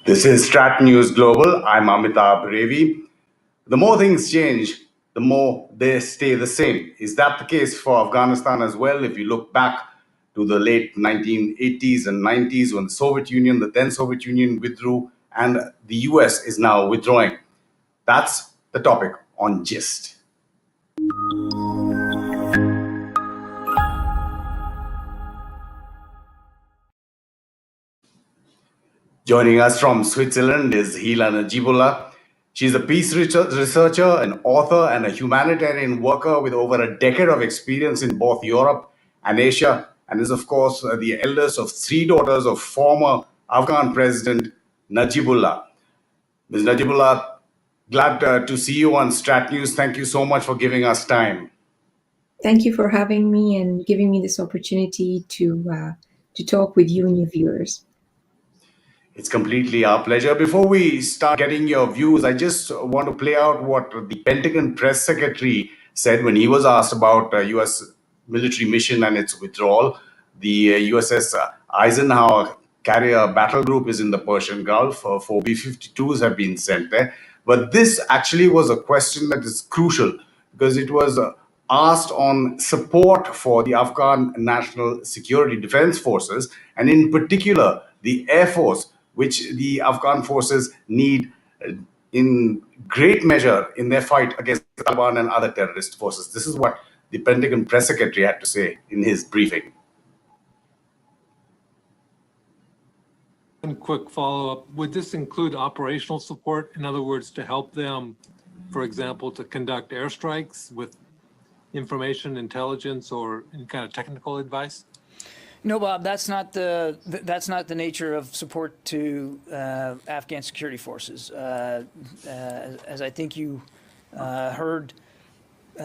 This is StratNews Global. I'm Amitabh Revi. The more things change, the more they stay the same. Is that the case for Afghanistan as well? If you look back to the late 1980s and 90s when the Soviet Union, the then Soviet Union, withdrew and the US is now withdrawing. That's the topic on Gist. Joining us from Switzerland is Heela Najibullah. She's a peace researcher, an author, and a humanitarian worker with over a decade of experience in both Europe and Asia, and is, of course, the eldest of three daughters of former Afghan President Najibullah. Ms. Najibullah, glad to see you on StratNews. Thank you so much for giving us time. Thank you for having me and giving me this opportunity to talk with you and your viewers. It's completely our pleasure. Before we start getting your views, I just want to play out what the Pentagon press secretary said when he was asked about U.S. military mission and its withdrawal. The USS Eisenhower carrier battle group is in the Persian Gulf. 4 B-52s have been sent there. But this actually was a question that is crucial because it was asked on support for the Afghan National Security Defense Forces, and in particular, the Air Force, which the Afghan forces need in great measure in their fight against the Taliban and other terrorist forces. This is what the Pentagon press secretary had to say in his briefing. One quick follow-up. Would this include operational support? In other words, to help them, for example, to conduct airstrikes with information, intelligence, or any kind of technical advice? No, Bob, that's not the nature of support to Afghan security forces. As I think you heard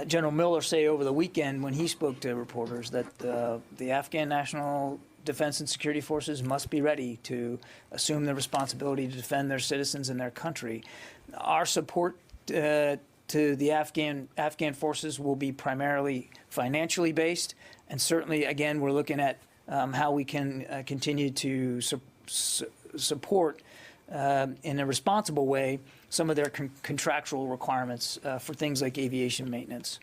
General Miller say over the weekend when he spoke to reporters, that the Afghan National Defense and Security Forces must be ready to assume the responsibility to defend their citizens and their country. Our support to the Afghan forces will be primarily financially based, and certainly, again, we're looking at how we can continue to support in a responsible way some of their contractual requirements for things like aviation maintenance.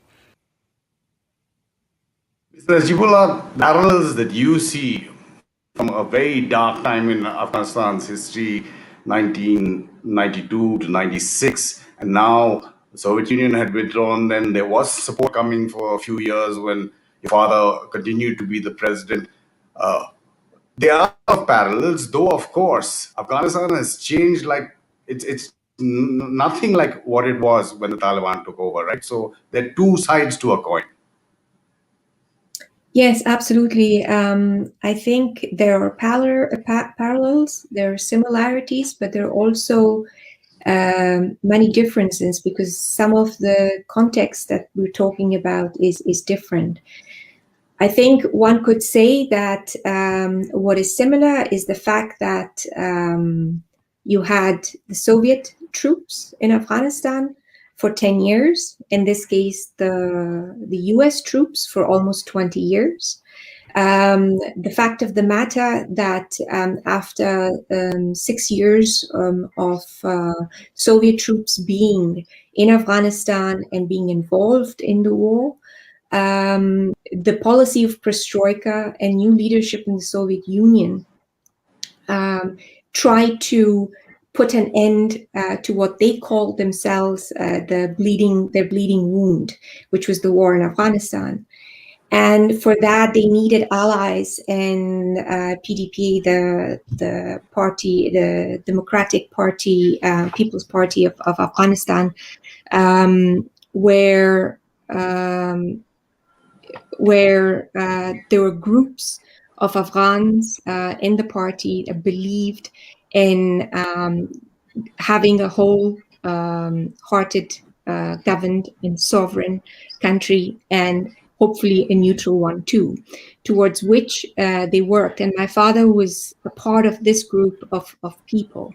Mr. Najibullah, parallels that you see from a very dark time in Afghanistan's history, 1992 to 96, and now the Soviet Union had withdrawn, then there was support coming for a few years when your father continued to be the president. There are parallels, though, of course, Afghanistan has changed like it's nothing like what it was when the Taliban took over, right? So there are two sides to a coin. Yes, absolutely. I think there are parallels, there are similarities, but there are also many differences because some of the context that we're talking about is different. I think one could say that what is similar is the fact that you had the Soviet troops in Afghanistan for 10 years. In this case, the US troops for almost 20 years. The fact of the matter that after 6 years of Soviet troops being in Afghanistan and being involved in the war, the policy of perestroika and new leadership in the Soviet Union tried to put an end to what they called themselves their bleeding wound, which was the war in Afghanistan. And for that, they needed allies, and PDP, the party, the Democratic Party, People's Party of Afghanistan, where there were groups of Afghans in the party that believed in having a whole-hearted, governed and sovereign country, and hopefully a neutral one too, towards which they worked. And my father was a part of this group of people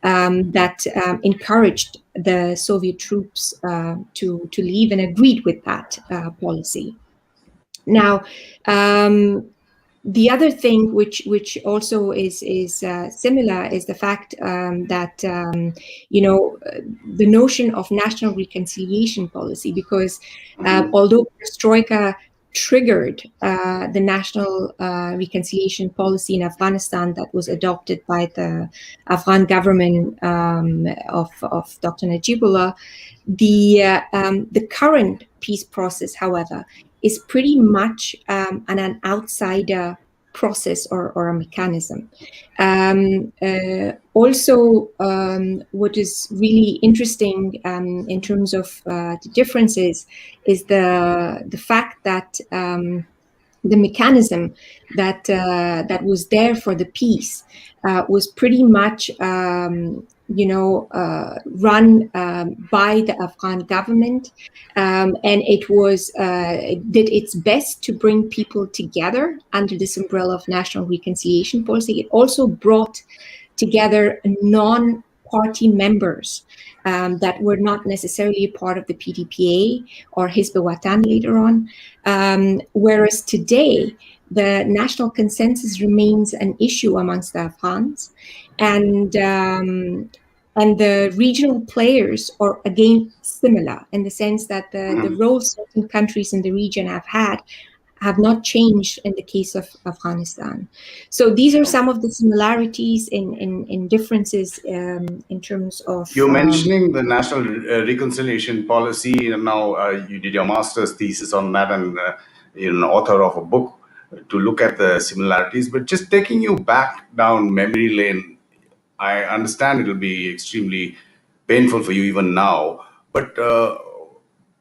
that encouraged the Soviet troops to leave and agreed with that policy. Now, The other thing which also is similar is the fact that the notion of national reconciliation policy, because although perestroika triggered the national reconciliation policy in Afghanistan that was adopted by the Afghan government of Dr. Najibullah, the current peace process, however, is pretty much an outsider process or a mechanism. Also, what is really interesting in terms of the differences is the fact that the mechanism that was there for the peace was pretty much run by the Afghan government, and it did its best to bring people together under this umbrella of national reconciliation policy. It also brought together non-party members that were not necessarily a part of the PDPA or Hizb ut-Watan later on, whereas today the national consensus remains an issue amongst the Afghans, and the regional players are again similar in the sense that the roles certain countries in the region have not changed in the case of Afghanistan. So these are some of the similarities in differences in terms of... You're mentioning the national reconciliation policy, and now you did your master's thesis on that, and you're an author of a book to look at the similarities. But just taking you back down memory lane, I understand it'll be extremely painful for you even now, but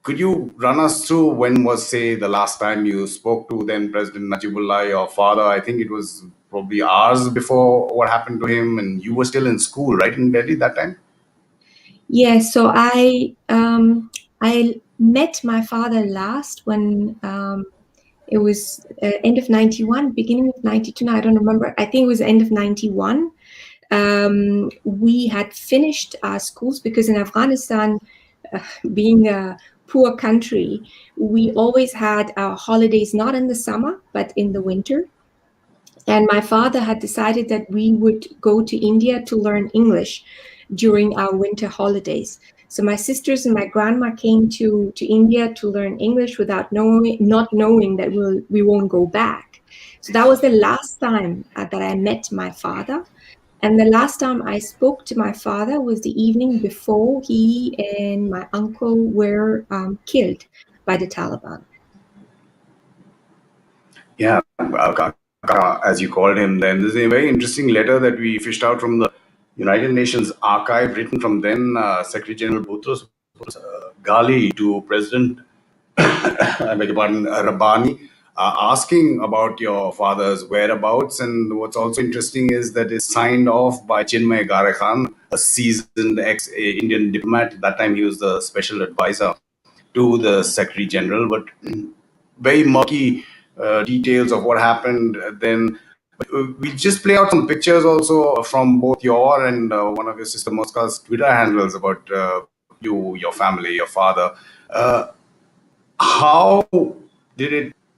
could you run us through when was, say, the last time you spoke to then President Najibullah, your father? I think it was probably hours before what happened to him, and you were still in school, right, in Delhi that time? Yes, so I met my father last when it was end of 91, beginning of 92, I don't remember. I think it was end of 91. We had finished our schools because in Afghanistan, being a poor country, we always had our holidays not in the summer, but in the winter. And my father had decided that we would go to India to learn English during our winter holidays. So my sisters and my grandma came to India to learn English without not knowing that we won't go back. So that was the last time that I met my father. And the last time I spoke to my father was the evening before he and my uncle were killed by the Taliban. Yeah, as you called him then. There's a very interesting letter that we fished out from the United Nations archive, written from then Secretary General Boutros Ghali to President I beg your pardon, Rabbani, asking about your father's whereabouts. And what's also interesting is that it's signed off by Chinmay Garekhan, a seasoned ex-Indian diplomat. At that time, he was the special advisor to the Secretary General, but very murky details of what happened then. We just play out some pictures also from both your and one of your sister Moska's Twitter handles about you, your family, your father. How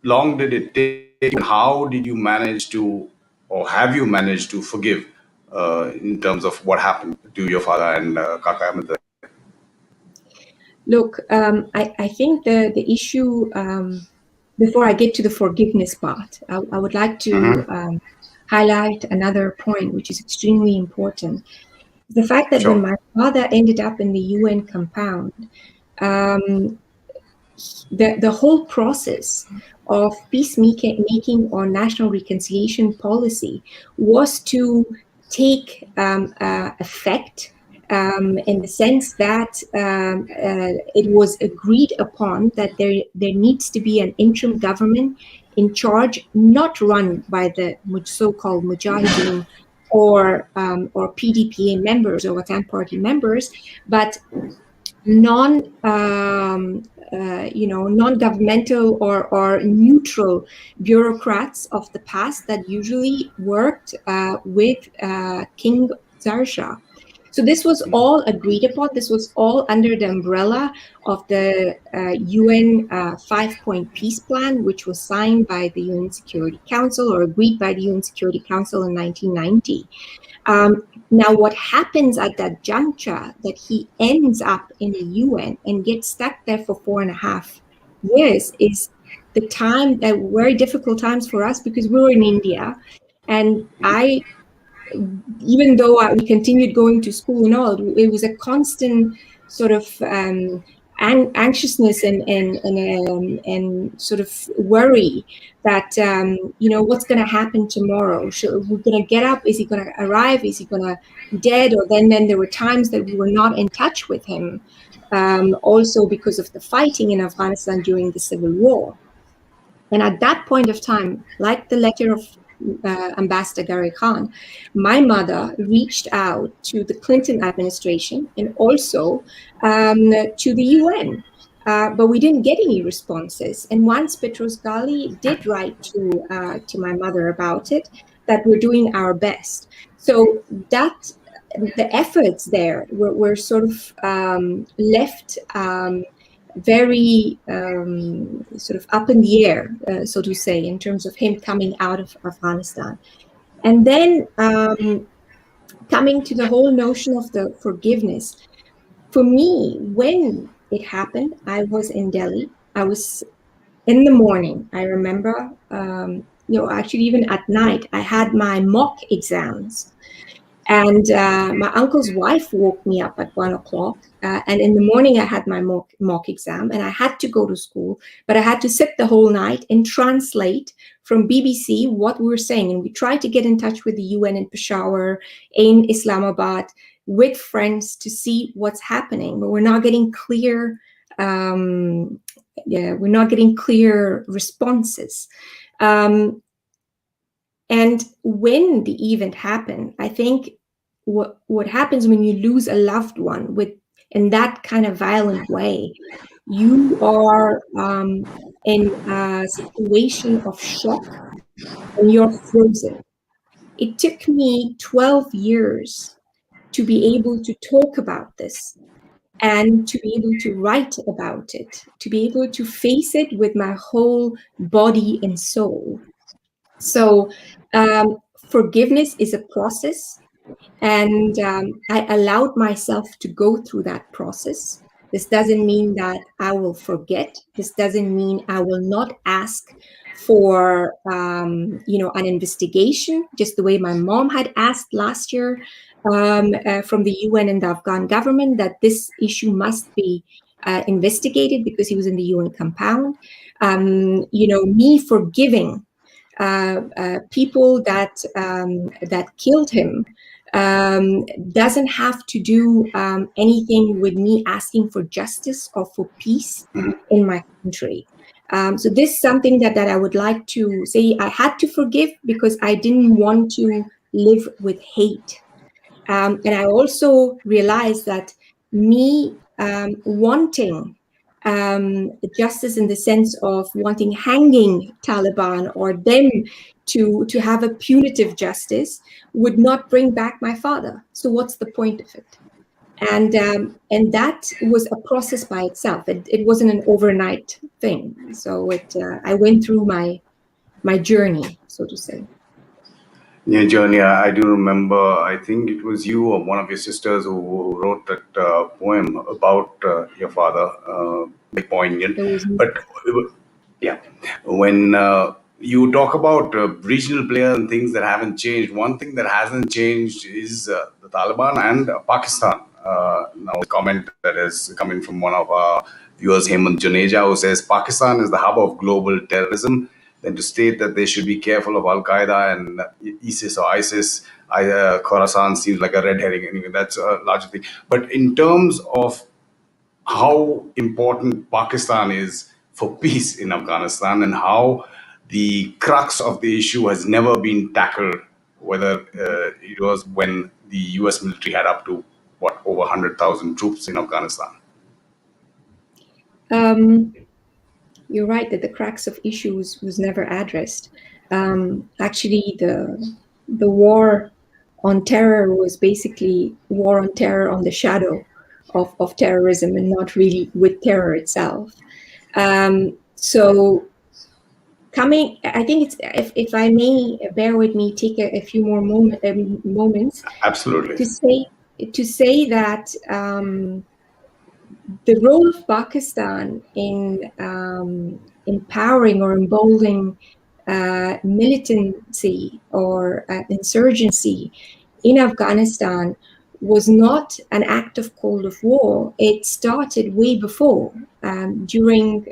long did it take, and how did you manage to, or have you managed to forgive in terms of what happened to your father and Kaka Amitabh? Look, I think the issue, before I get to the forgiveness part, I would like to highlight another point, which is extremely important. The fact that when my father ended up in the UN compound, the whole process of peacemaking or national reconciliation policy was to take effect in the sense that it was agreed upon that there needs to be an interim government in charge, not run by the so-called Mujahideen or PDPA members or Watan Party members, but non-governmental or neutral bureaucrats of the past that usually worked with King Zarsha. So this was all agreed upon. This was all under the umbrella of the UN 5-point peace plan, which was signed by the UN Security Council or agreed by the UN Security Council in 1990. Now, what happens at that juncture, that he ends up in the UN and gets stuck there for 4.5 years, is the time that very difficult times for us, because we were in India, and even though we continued going to school and all, it was a constant sort of anxiousness and sort of worry that what's going to happen tomorrow? We're going to get up? Is he going to arrive? Is he going to be dead? Or then there were times that we were not in touch with him, also because of the fighting in Afghanistan during the civil war. And at that point of time, like the letter of Ambassador Gary Khan, my mother reached out to the Clinton administration and also to the UN, but we didn't get any responses. And once Petros Gali did write to my mother about it, that we're doing our best. So that the efforts there were sort of left very sort of up in the air, so to say, in terms of him coming out of Afghanistan. And then coming to the whole notion of the forgiveness, for me, when it happened, I was in Delhi. I was in the morning. I remember, actually even at night, I had my mock exams. And my uncle's wife woke me up at 1 o'clock. And in the morning, I had my mock exam, and I had to go to school, but I had to sit the whole night and translate from BBC what we were saying. And we tried to get in touch with the UN in Peshawar, in Islamabad, with friends to see what's happening, but we're not getting clear. We're not getting clear responses. And when the event happened, I think what happens when you lose a loved one in that kind of violent way, you are in a situation of shock and you're frozen. It took me 12 years to be able to talk about this and to be able to write about it, to be able to face it with my whole body and soul. So forgiveness is a process, and I allowed myself to go through that process. This doesn't mean that I will forget. This doesn't mean I will not ask for an investigation, just the way my mom had asked last year from the UN and the Afghan government that this issue must be investigated because he was in the UN compound. Me forgiving people that killed him doesn't have to do anything with me asking for justice or for peace in my country. So this is something that I would like to say. I had to forgive because I didn't want to live with hate. And I also realized that me wanting justice in the sense of wanting hanging Taliban or them to have a punitive justice would not bring back my father. So what's the point of it? And that was a process by itself. It wasn't an overnight thing. So I went through my journey, so to say. Yeah, Journey, I do remember, I think it was you or one of your sisters who wrote that poem about your father, very poignant. But yeah, when you talk about regional players and things that haven't changed, one thing that hasn't changed is the Taliban and Pakistan. Now, a comment that is coming from one of our viewers, Hemant Juneja, who says Pakistan is the hub of global terrorism. Then to state that they should be careful of Al-Qaeda and ISIS or ISIS, Khorasan seems like a red herring. Anyway, that's a larger thing. But in terms of how important Pakistan is for peace in Afghanistan and how the crux of the issue has never been tackled, whether it was when the US military had up to, over 100,000 troops in Afghanistan. You're right that the crux of issues was never addressed. Actually, the war on terror was basically war on terror on the shadow of terrorism and not really with terror itself. So I think it's, if I may bear with me, take a few more moments. Absolutely. To say that the role of Pakistan in empowering or emboldening militancy or insurgency in Afghanistan was not an act of Cold of War. It started way before, during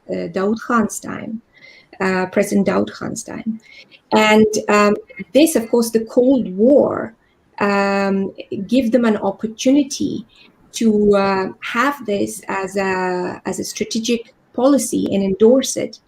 Daoud Khan's time, President Daoud Khan's time. And this, of course, the Cold War give them an opportunity to have this as a strategic policy and endorse it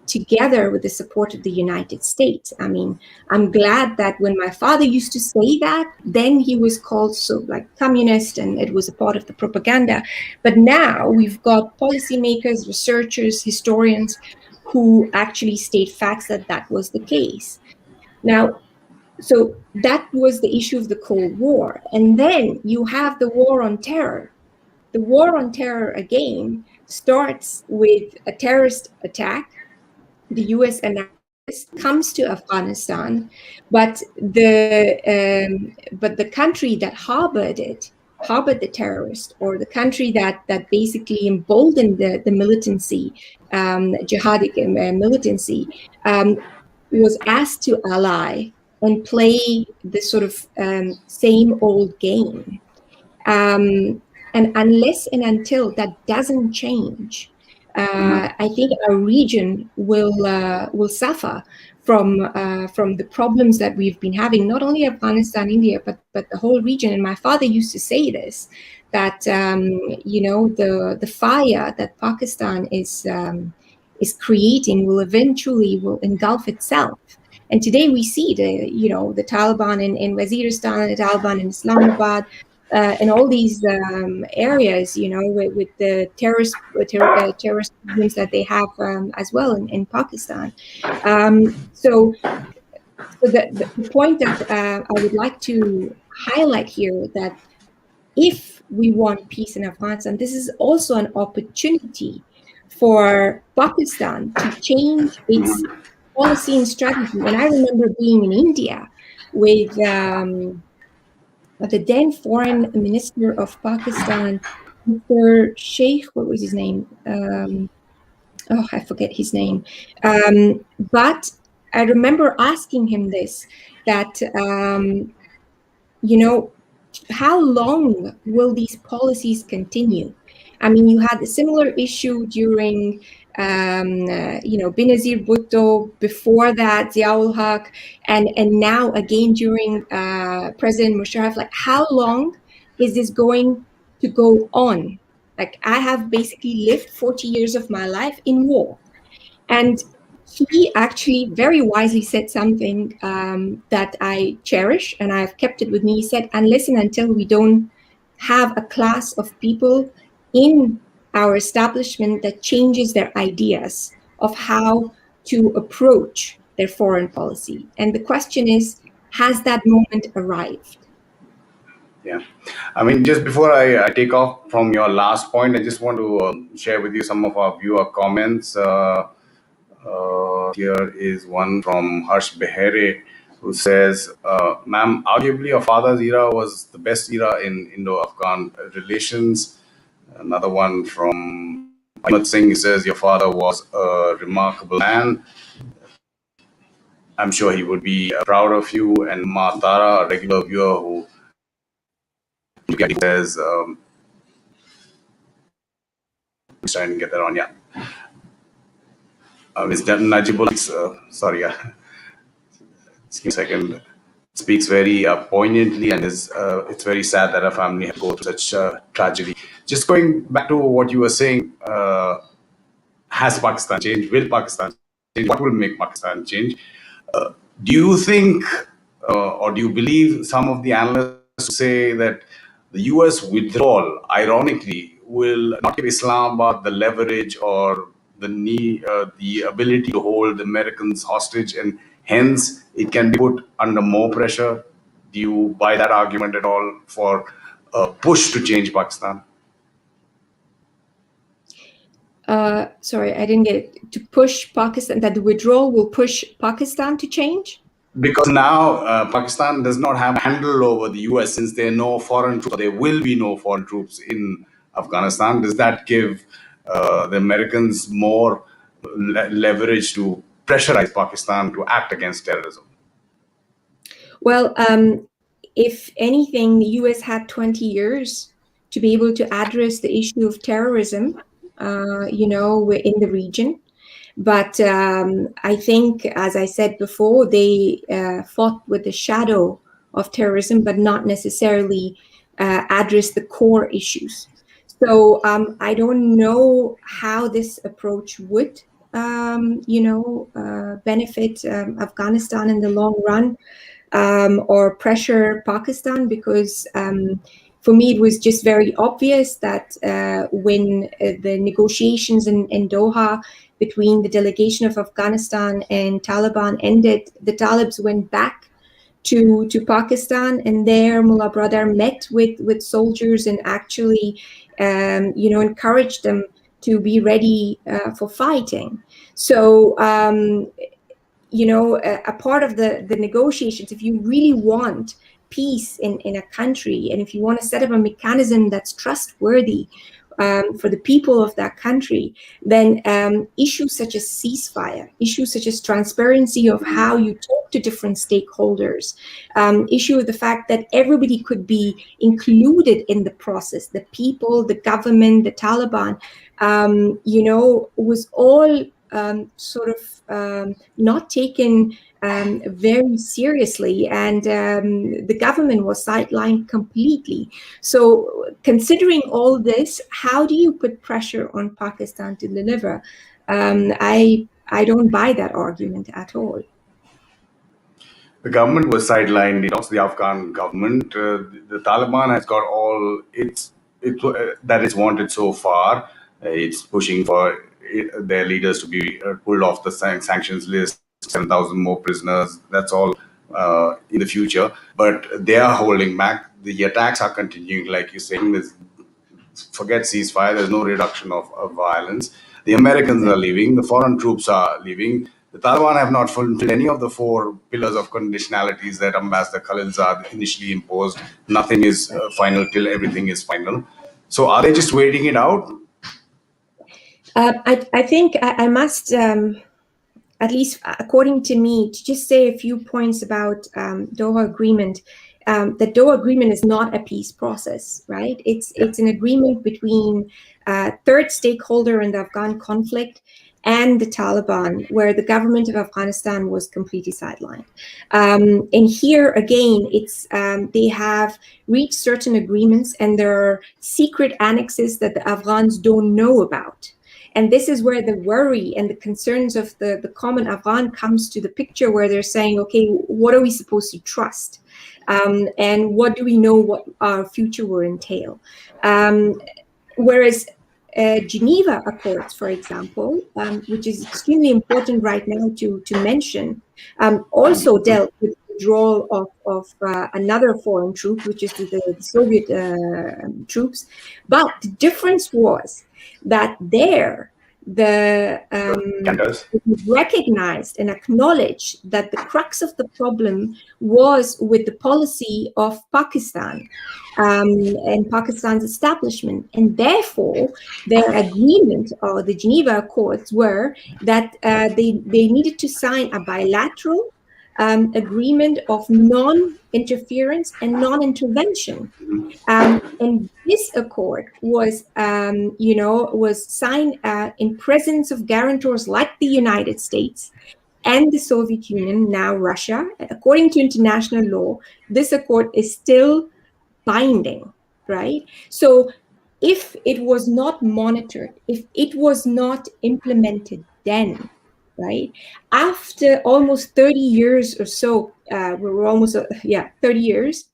together with the support of the United States. I mean, I'm glad that when my father used to say that, then he was called so like communist and it was a part of the propaganda. But now we've got policymakers, researchers, historians who actually state facts that that was the case. Now, so that was the issue of the Cold War. And then you have the war on terror. The war on terror, again, starts with a terrorist attack. The US comes to Afghanistan, but the country that harbored the terrorist, or the country that basically emboldened the militancy, jihadi militancy, was asked to ally and play this sort of same old game. And unless and until that doesn't change, I think our region will suffer from the problems that we've been having, not only Afghanistan, India, but the whole region. And my father used to say this, that the fire that Pakistan is creating will eventually engulf itself. And today we see the Taliban in Waziristan, the Taliban in Islamabad, and all these areas, with the terrorist movements that they have as well in Pakistan. So the point that I would like to highlight here, that if we want peace in Afghanistan, this is also an opportunity for Pakistan to change its policy and strategy. And I remember being in India with the then foreign minister of Pakistan, Mr. Sheikh, what was his name? I forget his name. But I remember asking him this, that, how long will these policies continue? I mean, you had a similar issue during, Benazir Bhutto, before that, Ziaul Haq, and now again during President Musharraf. Like, how long is this going to go on? Like, I have basically lived 40 years of my life in war. And he actually very wisely said something that I cherish, and I've kept it with me. He said, unless and until we don't have a class of people in our establishment that changes their ideas of how to approach their foreign policy. And the question is, has that moment arrived? Yeah. I mean, just before I take off from your last point, I just want to share with you some of our viewer comments. Here is one from Harsh Behere, who says, ma'am, arguably your father's era was the best era in Indo-Afghan relations. Another one from Ahmed Singh says, your father was a remarkable man. I'm sure he would be proud of you. And Matara, a regular viewer, who says, let's try and get that on, yeah. Ms. Najibullah, sorry, just give me a second. Speaks very poignantly, and it's very sad that a family had to go through such tragedy. Just going back to what you were saying, has Pakistan changed? Will Pakistan change? What will make Pakistan change? Do you think, or do you believe some of the analysts say that the US withdrawal, ironically, will not give Islamabad the leverage or the ability to hold the Americans hostage, and hence it can be put under more pressure Do you buy that argument at all for a push to change Pakistan? Sorry, I didn't get it. To push Pakistan, that the withdrawal will push Pakistan to change? Because now Pakistan does not have a handle over the US, since there are no foreign troops, there will be no foreign troops in Afghanistan. Does that give the Americans more leverage to pressurize Pakistan to act against terrorism? Well, if anything, the US had 20 years to be able to address the issue of terrorism, in the region. But I think, as I said before, they fought with the shadow of terrorism, but not necessarily address the core issues. So I don't know how this approach would, benefit Afghanistan in the long run, or pressure Pakistan, because for me, it was just very obvious that when the negotiations in Doha between the delegation of Afghanistan and Taliban ended, the Talibs went back to Pakistan, and there Mullah Brother met with soldiers and actually, encouraged them to be ready for fighting. So, a part of the negotiations, if you really want peace in a country, and if you want to set up a mechanism that's trustworthy for the people of that country, then issues such as ceasefire, issues such as transparency of how you talk to different stakeholders, issue of the fact that everybody could be included in the process, the people, the government, the Taliban, was all not taken very seriously, and the government was sidelined completely. So considering all this, how do you put pressure on Pakistan to deliver? I don't buy that argument at all. The government was sidelined. The Afghan government, the Taliban has got all that it's wanted so far. It's pushing for their leaders to be pulled off the sanctions list, 7,000 more prisoners. That's all in the future. But they are holding back. The attacks are continuing, like you're saying. Forget ceasefire. There's no reduction of violence. The Americans are leaving. The foreign troops are leaving. The Taliban have not fulfilled any of the 4 pillars of conditionalities that Ambassador Khalilzad initially imposed. Nothing is final till everything is final. So are they just waiting it out? I think I must, at least according to me, to just say a few points about Doha Agreement. The Doha Agreement is not a peace process, right? It's an agreement between third stakeholder in the Afghan conflict and the Taliban, where the government of Afghanistan was completely sidelined. And here again, it's they have reached certain agreements, and there are secret annexes that the Afghans don't know about. And this is where the worry and the concerns of the common Afghan comes to the picture, where they're saying, okay, what are we supposed to trust? And what do we know what our future will entail? Whereas Geneva Accords, for example, which is extremely important right now to mention, also dealt with the withdrawal of another foreign troop, which is the Soviet troops. But the difference was that there, it was recognized and acknowledged that the crux of the problem was with the policy of Pakistan and Pakistan's establishment. And therefore, their agreement, or the Geneva Accords, were that they needed to sign a bilateral agreement of non-interference and non-intervention. And this accord was, was signed in presence of guarantors like the United States and the Soviet Union, now Russia. According to international law, this accord is still binding, right? So if it was not monitored, if it was not implemented then, right, after almost 30 years or so, we were almost, 30 years,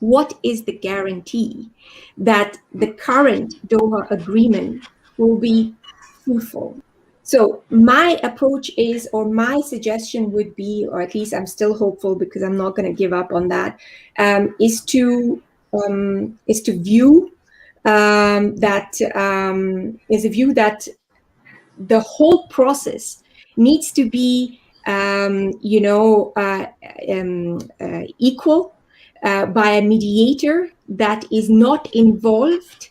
what is the guarantee that the current Doha Agreement will be fruitful? So my approach is, or my suggestion would be, or at least I'm still hopeful because I'm not going to give up on that, is to view that the whole process needs to be equal by a mediator that is not involved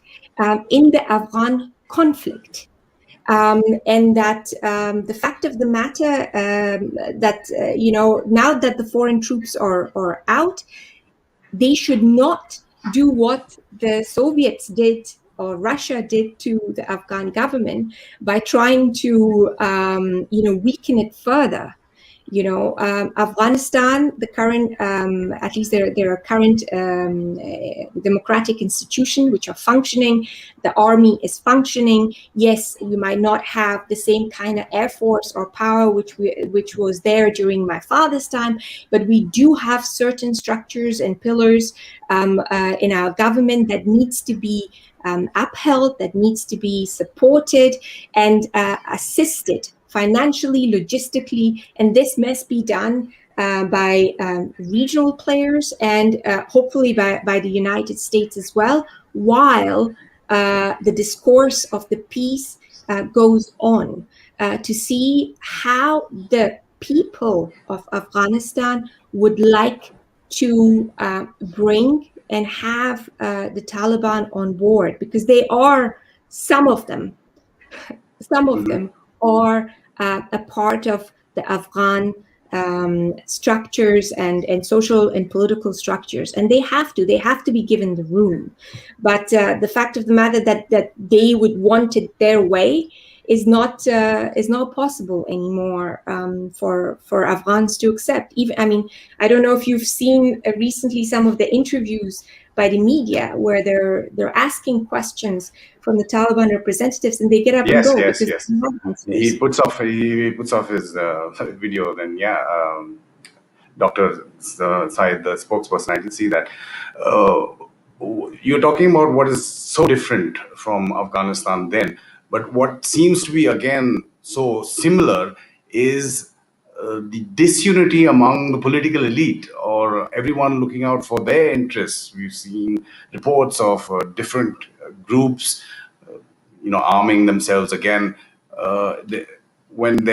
in the Afghan conflict. And that the fact of the matter that now that the foreign troops are out, they should not do what the Soviets did or Russia did to the Afghan government by trying to weaken it further. Afghanistan, the current, at least there are current democratic institutions which are functioning. The army is functioning. Yes, we might not have the same kind of air force or power which was there during my father's time, but we do have certain structures and pillars in our government that needs to be upheld, that needs to be supported and assisted financially, logistically, and this must be done by regional players and hopefully by the United States as well, while the discourse of the peace goes on to see how the people of Afghanistan would like to bring and have the Taliban on board, because they are, some of them are a part of the Afghan structures and social and political structures, and they have to be given the room. But the fact of the matter that they would want it their way is not possible anymore for Afghans to accept. I don't know if you've seen recently some of the interviews by the media where they're asking questions from the Taliban representatives, and they get up and go. Yes. He puts off his video. Then Dr. Said, the spokesperson, I did see that. You're talking about what is so different from Afghanistan then, but what seems to be again so similar is the disunity among the political elite, or everyone looking out for their interests. We've seen reports of different groups, arming themselves again. When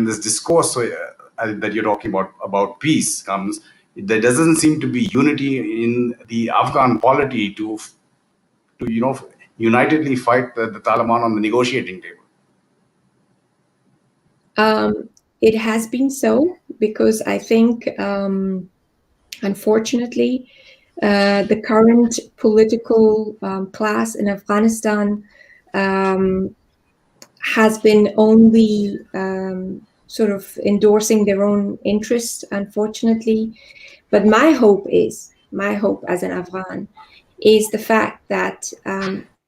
this discourse that you're talking about peace comes, there doesn't seem to be unity in the Afghan polity to unitedly fight the Taliban on the negotiating table. It has been so, because I think, unfortunately, the current political class in Afghanistan has been only sort of endorsing their own interests, unfortunately. But my hope as an Afghan is the fact that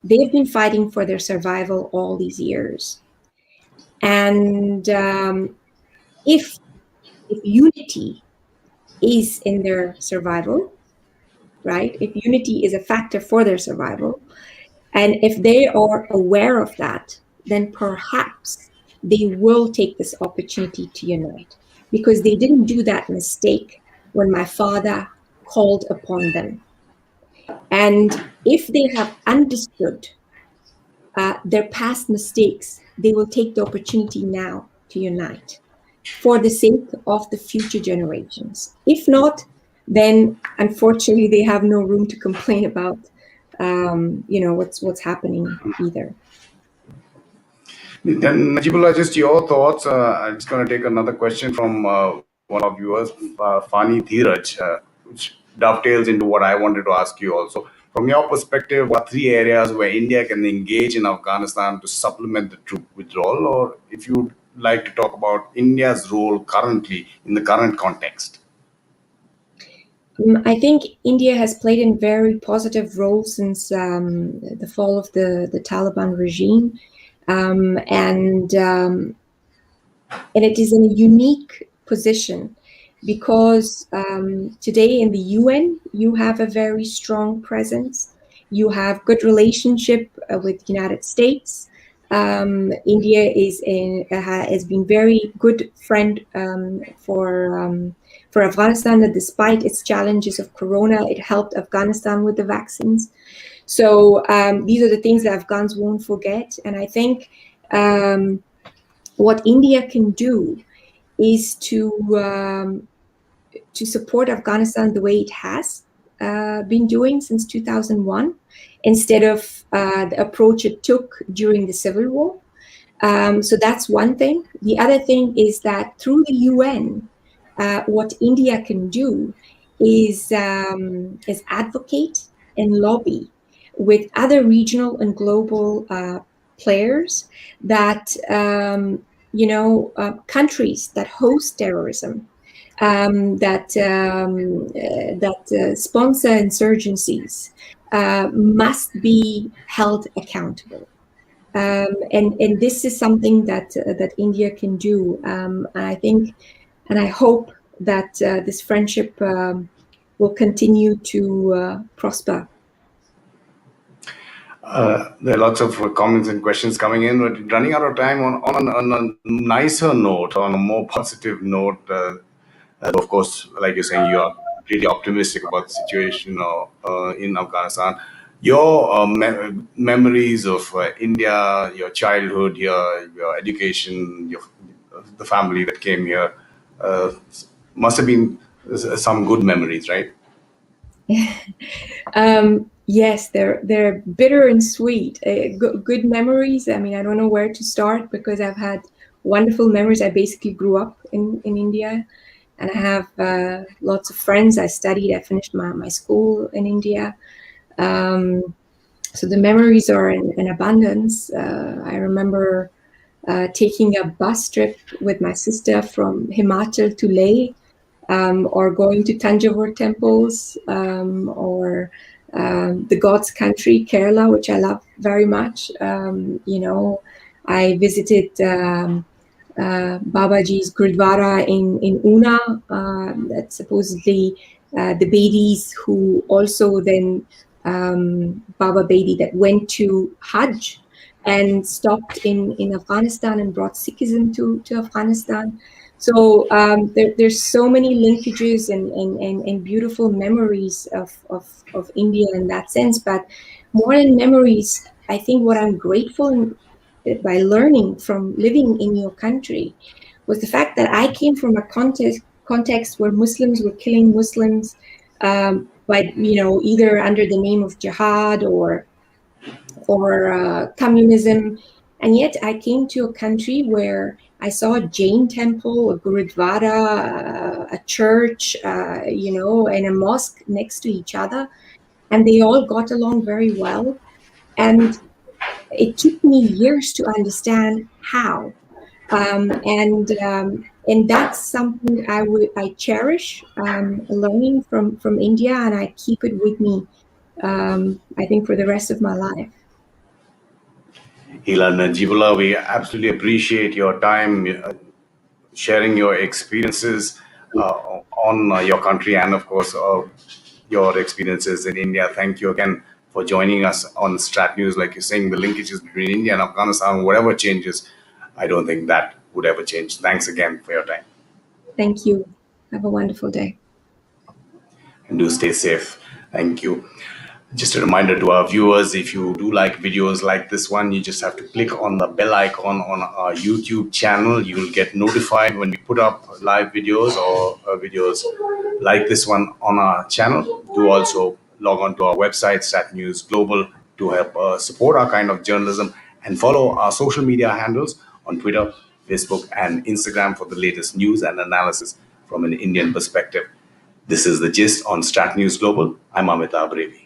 they've been fighting for their survival all these years. And if unity is in their survival, right? If unity is a factor for their survival, and if they are aware of that, then perhaps they will take this opportunity to unite, because they didn't do that mistake when my father called upon them. And if they have understood their past mistakes, they will take the opportunity now to unite for the sake of the future generations. If not, then unfortunately they have no room to complain about what's happening either. Then, Najibullah, just your thoughts. I'm just going to take another question from one of viewers, Fani Dheeraj, which dovetails into what I wanted to ask you also. From your perspective, what 3 areas where India can engage in Afghanistan to supplement the troop withdrawal, or if you'd like to talk about India's role currently in the current context? I think India has played a very positive role since the fall of the Taliban regime. And it is in a unique position because today in the UN, you have a very strong presence. You have good relationship with the United States. India has been very good friend for Afghanistan. That despite its challenges of Corona, it helped Afghanistan with the vaccines. So these are the things that Afghans won't forget. And I think what India can do is to support Afghanistan the way it has been doing since 2001, instead of the approach it took during the Civil War. So that's one thing. The other thing is that through the UN, what India can do is advocate and lobby with other regional and global players that countries that host terrorism, that sponsor insurgencies, must be held accountable. And this is something that India can do. And I think, and I hope that this friendship will continue to prosper. There are lots of comments and questions coming in, but running out of time. On a nicer note, on a more positive note, of course, like you're saying, you are really optimistic about the situation in Afghanistan. Your memories of India, your childhood here, your education, the family that came here, must have been some good memories, right? Yes, they're bitter and sweet. Good memories. I mean, I don't know where to start because I've had wonderful memories. I basically grew up in India, and I have lots of friends. I finished my school in India. So the memories are in abundance. I remember taking a bus trip with my sister from Himachal to Leh, or going to Tanjavur temples, or the God's country, Kerala, which I love very much. I visited Babaji's Gurdwara in Una, that supposedly the Bedis who also then Baba Bedi that went to Hajj and stopped in Afghanistan and brought Sikhism to Afghanistan. So there's so many linkages and beautiful memories of India in that sense. But more than memories, I think what I'm grateful by learning from living in your country was the fact that I came from a context where Muslims were killing Muslims, either under the name of jihad or communism. And yet I came to a country where I saw a Jain temple, a Gurudwara, a church, and a mosque next to each other. And they all got along very well. And it took me years to understand how. And that's something I cherish, learning from India, and I keep it with me, I think, for the rest of my life. Heela Najibullah, we absolutely appreciate your time, sharing your experiences on your country and, of course, your experiences in India. Thank you again for joining us on StratNews. Like you're saying, the linkages between India and Afghanistan, whatever changes, I don't think that would ever change. Thanks again for your time. Thank you. Have a wonderful day. And do stay safe. Thank you. Just a reminder to our viewers, if you do like videos like this one, you just have to click on the bell icon on our YouTube channel. You will get notified when we put up live videos or videos like this one on our channel. Do also log on to our website, StratNews Global, to help support our kind of journalism, and follow our social media handles on Twitter, Facebook, and Instagram for the latest news and analysis from an Indian perspective. This is The Gist on StratNews Global. I'm Amitabh, Revi.